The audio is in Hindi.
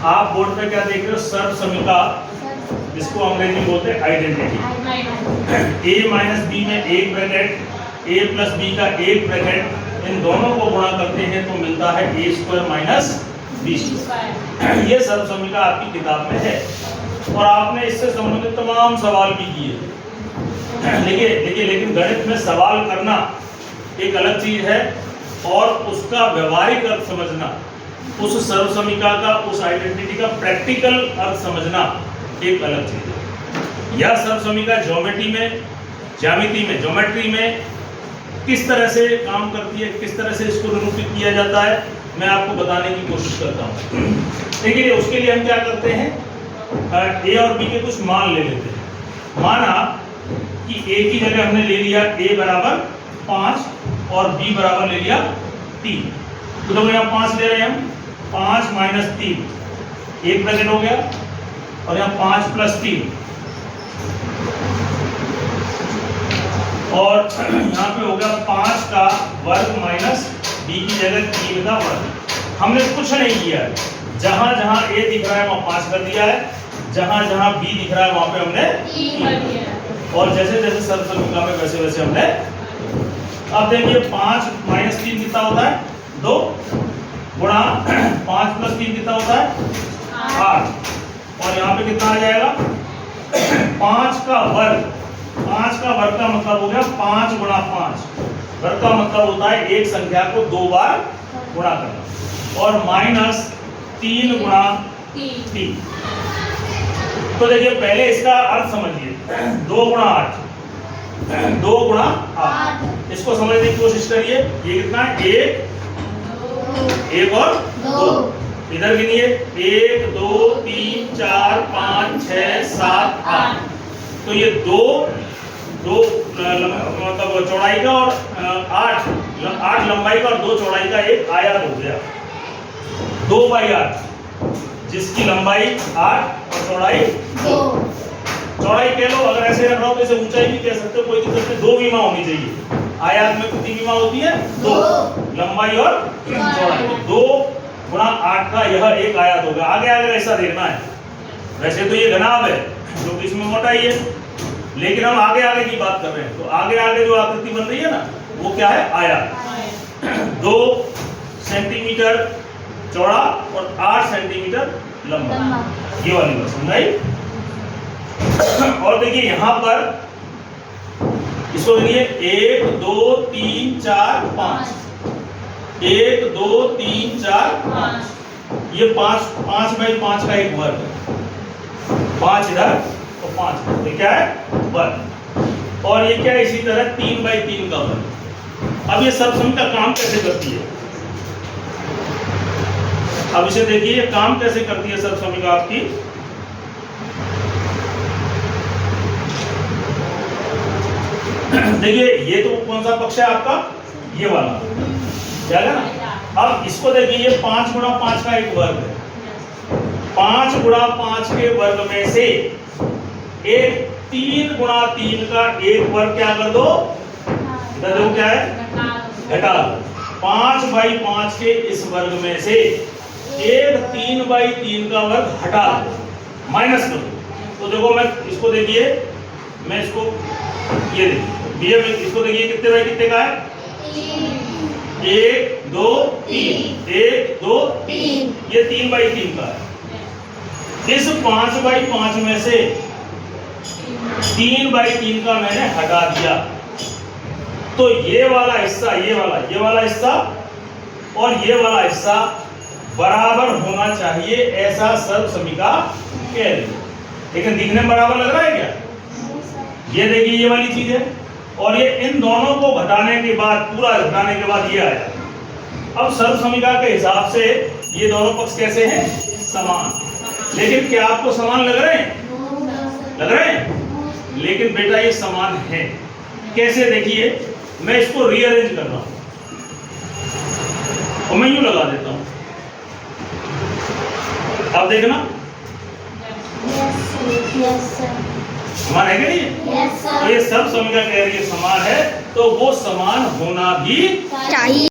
आप बोर्ड पे क्या देख रहे हो? सर्व समीका, जिसको अंग्रेजी में बोलते हैं आइडेंटिटी। a माइनस बी में एक ब्रैकेट, a प्लस बी का एक ब्रैकेट, इन दोनों को गुणा करते हैं तो मिलता है a square minus b square. ये सर्व समीका आपकी किताब में है और आपने इससे संबंधित तमाम सवाल भी किए। लेकिन गणित में सवाल करना एक अलग चीज है और उसका व्यवहारिक अर्थ समझना, उस सर्व समीका का, उस आइडेंटिटी का प्रैक्टिकल अर्थ समझना एक अलग चीज है। यह सर्व समीका ज्योमेट्री में किस तरह से काम करती है, किस तरह से इसको निरूपित किया जाता है, मैं आपको बताने की कोशिश करता हूँ। देखिए उसके लिए हम क्या करते हैं, a और b के कुछ मान ले लेते हैं। माना कि a की जगह हमने ले लिया a बराबर 5 और b बराबर ले लिया 3। तो देखो यहाँ 5 ले रहे हैं हम, 5 माइनस 3 एक ब्रैकेट हो गया और यहाँ 5 प्लस 3 और यहाँ पे हो गया 5 का वर्ग माइनस b की जगह 3 का वर्ग। हमने कुछ नहीं किया है, जहां जहां a दिख रहा है वहां 5 कर दिया है, जहां जहां b दिख रहा है वहां पे हमने 3 कर दिया है और जैसे जैसे सर्व समीका में वैसे वैसे हमने। अब देखिए 5 माइनस 3 कितना होता है? 2 गुणा 5 प्लस 3 कितना होता है? 8 और यहाँ पे कितना आ जाएगा? 5 का वर्ग। 5 का वर्ग का मतलब हो गया 5 गुणा 5। वर्ग का मतलब होता है एक संख्या को 2 बार गुणा करना और माइनस 3 गुणा 3। तो देखिए पहले इसका अर्थ समझिए, 2 गुणा 8, 2 गुणा 8, इसको समझने की कोशिश करिए। ये कितना है? 1 और 2। इधर गिनिए, 1 2 3 4 5 6 7 8। तो ये 2 मतलब चौड़ाई का और 8 लंबाई का और 2 चौड़ाई का एक आयत हो गया, 2/8, जिसकी लंबाई 8 और चौड़ाई 2। चौड़ाई कह लो, अगर ऐसे रख रहा हो तो इसे ऊंचाई भी कह सकते हो, कोई दिक्कत नहीं। 2 विमा होनी चाहिए। आयत में कितनी विमा होती है? 2, लंबाई और चौड़ाई। 2 गुणा 8 का यह एक आयत होगा। आगे आगे ऐसा देखना है। वैसे तो ये घनाभ है जो कि इसमें मोटाई है, लेकिन हम आगे आगे की बात कर रहे हैं। तो आगे आगे जो आकृति बन रही है ना, वो क्या है? आयत। 2 सेंटीमीटर चौड़ा और 8 सेंटीमीटर लंबा, ये वाली बात समझाई। और देखिए यहाँ पर इसको देखिए 1 2 3 4 5, 1 2 3 4 5, ये 5/5 का एक वर्ग है। 5 इधर और 5 इधर, क्या है? वर्ग। और ये क्या है? इसी तरह 3/3 का वर्ग। अब ये सर्व समीका काम कैसे करती है? अब इसे देखिए, ये काम कैसे करती है सर्व समीका आपकी। देखिए ये तो कौन सा पक्ष है आपका? ये वाला, क्या है ना। अब इसको देखिए, ये 5 गुणा 5 का एक वर्ग है। 5 गुणा 5 के वर्ग में से एक 3 गुणा 3 का एक वर्ग क्या कर दो? इधर देखो क्या है? घटा दो। 5/5 के इस वर्ग में से एक 3/3 का वर्ग हटा दो, माइनस कर दो। तो देखो मैं इसको देखिए, मैं इसको ये देखिए, इसको देखिए कितने बाई कितने का है? 1 2 3, 1 2 3, ये 3/3 का है। इस 5/5 में से 3/3 का मैंने हटा दिया, तो ये वाला हिस्सा, ये वाला हिस्सा और ये वाला हिस्सा बराबर होना चाहिए, ऐसा सर्व समीका कह रही है। लेकिन दिखने में बराबर लग रहा है क्या? ये देखिए ये वाली चीज है और ये इन दोनों को घटाने के बाद, पूरा घटाने के बाद ये आया। अब सर्व समीका के हिसाब से ये दोनों पक्ष कैसे हैं? समान। लेकिन क्या आपको समान लग रहे हैं? लग रहे हैं? लेकिन बेटा ये समान है कैसे? देखिए मैं इसको रीअरेंज कर रहा हूं और मैं यूं लगा देता हूं। अब देखना समान है कि नहीं? तो ये सब समीकरण कह रही है समान है, तो वो समान होना भी चाहिए।